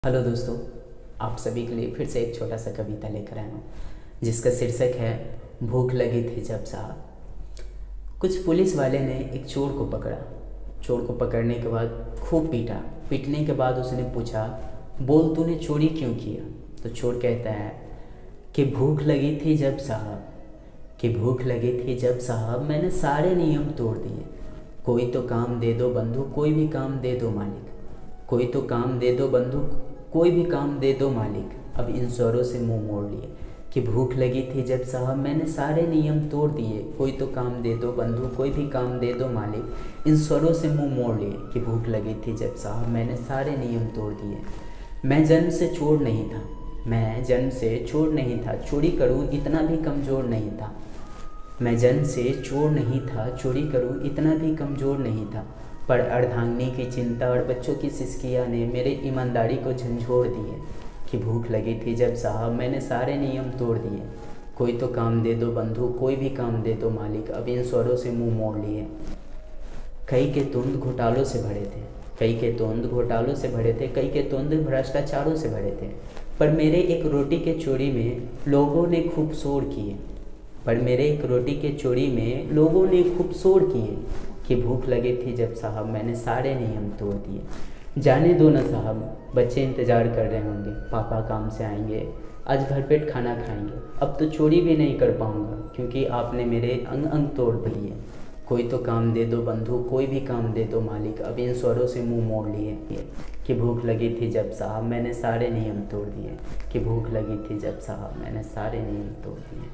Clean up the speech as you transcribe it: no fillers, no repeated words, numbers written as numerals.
Hello दोस्तों, आप सभी के लिए फिर से एक छोटा सा कविता लेकर आया हूँ जिसका शीर्षक है भूख लगी थी जब साहब। कुछ पुलिस वाले ने एक चोर को पकड़ा। चोर को पकड़ने के बाद खूब पीटा। पीटने के बाद उसने पूछा, बोल तूने चोरी क्यों किया? तो चोर कहता है कि भूख लगी थी जब साहब, कि भूख लगी थी जब साहब, मैंने सारे नियम तोड़ दिए। कोई तो काम दे दो बंधु, कोई भी काम दे दो मालिक। कोई तो काम दे दो बंधु, कोई भी काम दे दो मालिक। अब इन स्वरों से मुंह मोड़ लिए कि भूख लगी थी जब साहब, मैंने सारे नियम तोड़ दिए। कोई तो काम दे दो बंधु, कोई भी काम दे दो मालिक। इन स्वरों से मुंह मोड़ लिए कि भूख लगी थी जब साहब, मैंने सारे नियम तोड़ दिए। मैं जन्म से चोर नहीं था, मैं जन्म से चोर नहीं था, चोरी करूं इतना भी कमज़ोर नहीं था। मैं जन्म से चोर नहीं था, चोरी करूं इतना भी कमज़ोर नहीं था। पर अर्धांगिनी की चिंता और बच्चों की सिसकियाँ ने मेरे ईमानदारी को झंझोड़ दिए कि भूख लगी थी जब साहब, मैंने सारे नियम तोड़ दिए। कोई तो काम दे दो बंधु, कोई भी काम दे दो मालिक। अब इन स्वरों से मुंह मोड़ लिए। कई के तुंद घोटालों से भरे थे, कई के तुंद घोटालों से भरे थे, कई के तुंद भ्रष्टाचारों से भरे थे। पर मेरे एक रोटी के चोरी में लोगों ने खूब शोर किए, पर मेरे एक रोटी के चोरी में लोगों ने खूब शोर किए कि भूख लगी थी जब साहब, मैंने सारे नियम तोड़ दिए। जाने दो ना साहब, बच्चे इंतज़ार कर रहे होंगे, पापा काम से आएंगे, आज भरपेट खाना खाएंगे। अब तो चोरी भी नहीं कर पाऊँगा क्योंकि आपने मेरे अंग अंग तोड़ दिए। कोई तो काम दे दो बंधु, कोई भी काम दे दो मालिक। अब इन स्वरों से मुंह मोड़ लिए कि भूख लगी थी जब साहब, मैंने सारे नियम तोड़ दिए। कि भूख लगी थी जब साहब, मैंने सारे नियम तोड़ दिए।